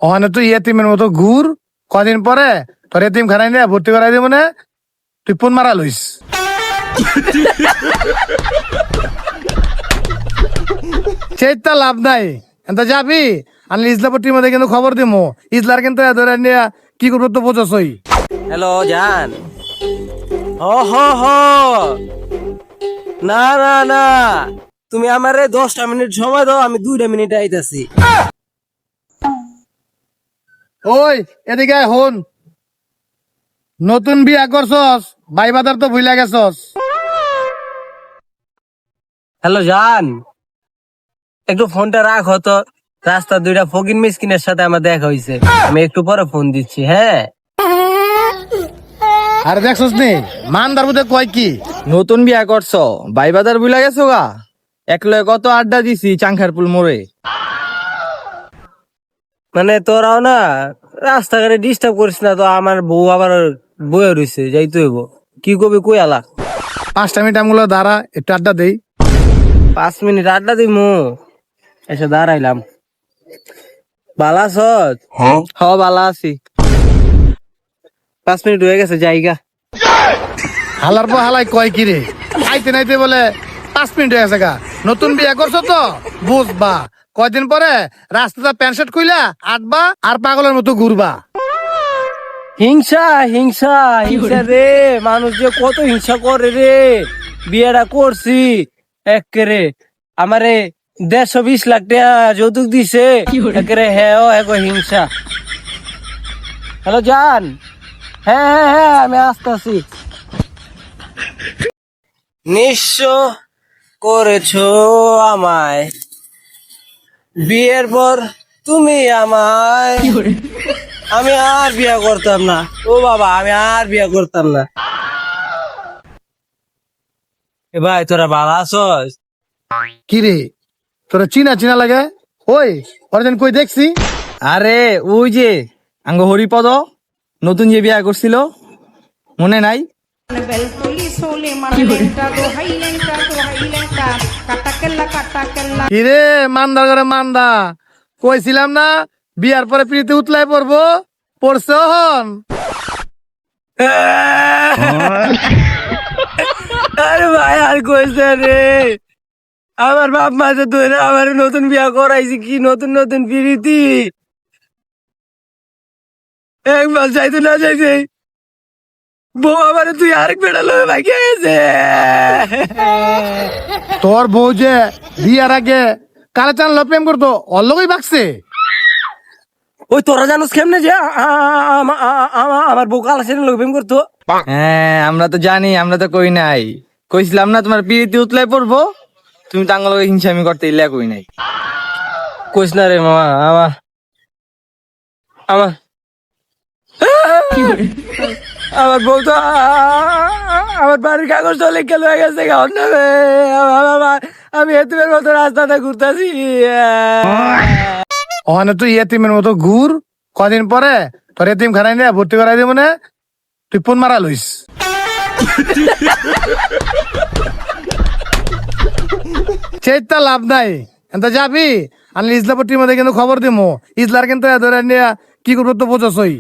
ওখানে তুই এতিমের মতো ঘুর, কদিন পরে তোর এতিম খানাই নিয়ে ভর্তি করাই দিব না, তুই ফোন মারা লইস। চেষ্টা লাভ নাই, এনতা যাবি আমি ইজলাপট্টির মধ্যে কিন্তু খবর দিমু, ইজলার কিন্তু ধরে নিয়ে কি করবো তো বোঝাছই। হ্যালো জান। হ হ হ না না না, তুমি আমারে 10টা মিনিট সময় দাও, আমি 2টা মিনিট আইতাছি। ওই এদিকে আয়, হন, নতুন বিয়া করছস, ভাই বাজার তো ভুইলা গেছস। হ্যালো জান, একটু ফোনটা রাখো তো, রাস্তা 2টা ফকিন মিসকিনের সাথে আমার দেখা হইছে, আমি একটু পরে ফোন দিচ্ছি। হ্যাঁ আর দেখছস নি মানদার মধ্যে কয় কি নতুন বিয়া করছো, ভাই বাজার বুলা গেছো গা? একলয় কত আড্ডা দিছি চাংখারপুল মোড়ে। মানে তোরাও না রাস্তাঘাটে ডিস্টার্ব করিস না তো, আমার বউ আবার বয়ে রইছে, যাইতে হইব। কি কবি কই আলা? 5টা মিনিট আমগুলো দাঁড়া, একটু আড্ডা দেই। 5 মিনিট আড্ডা দিমু, এসে দাঁড়াইলাম। বালা সৎ? হ বালা আছি। 5 মিনিট হয়ে গেছে, জায়গা। হালার পর হালাই কয় কি রে, আইতে নাইতে বলে 5 মিনিট হয়ে গেছে গা। নতুন বিয়া করছো তো বুঝবা, কয়দিন পরে রাস্তাটা প্যান্ট শার্ট খুইলা আটবা আর পাগলের মতো ঘুরবা। হিংসা হিংসা হিংসা রে, মানুষ যে কত হিংসা করে রে। বিয়েটা করছি একেরে, আমারে 120 লাখ টাকা যৌতুক দিছে একেরে। হ্যাঁ ও এগো হিংসা। হ্যালো জান, হ্যাঁ হ্যাঁ হ্যাঁ আমি আসতেছি। নিঃস্ব করেছো আমায়, বিয়ের পর তুমি আমায়। আমি আর বিয়া করতাম না, ও বাবা আমি আর বিয়া করতাম না। এ ভাই তোরা ভালো আছস? কি রে তোরা চিনা চিনা লাগে, ওই অর্জন কই দেখছি। আরে ওই যে আঙ্গ হরিপদ নতুন যে বিয়া করছিল, মনে নাই? কি রে মান্দার ঘরে মান্দা, কইছিলাম না বিয়ার পরে প্রীতি উতলাই পড়বো, পড়ছে হন। আরে ভাই আর কইছে রে, আমার বাপ মা যে তুই আমার নতুন বিয়া করাইছি, কি নতুন নতুন প্রীতি। একবার যাইতে না যাইতে বউ আমার তুই আরেক বেড়া লয়ে ভাগে গেছে। তোর বউ যে বিয়ার আগে কালে চান প্রেম করতো, ওর লগই ভাগছে। ওই তোরা জানোস কেমনে যে আমার বউ কালা সেদিন লোক প্রেম করতো? হ্যাঁ আমরা তো জানি, আমরা তো কই নাই। কইছিলাম না তোমার পিড়িতে উতলাই পড়বো, তুমি তাঙ্গল হিংসামি করতে ইল্লা কই নাই। কইস না রে মামা, আমার আমার আমার বউ তো আমার বাড়ির কাগজ তো লিখে লয়ে গেছে। আমি এতিমের মতো রাস্তাটা ঘুরতেছি। ওখানে তুই এতিমের মতো ঘুর, কদিন পরে তোর এতিম খানাই নিয়ে ভর্তি করাই দিব না, তুই ফোন মারা লইস। চেষ্টা লাভ নাই, এনতা যাবি আমি ইজলাপট্টির মধ্যে কিন্তু খবর দিমু, ইজলার কিন্তু ধরে নিয়ে কি করবো তো বোঝাছই।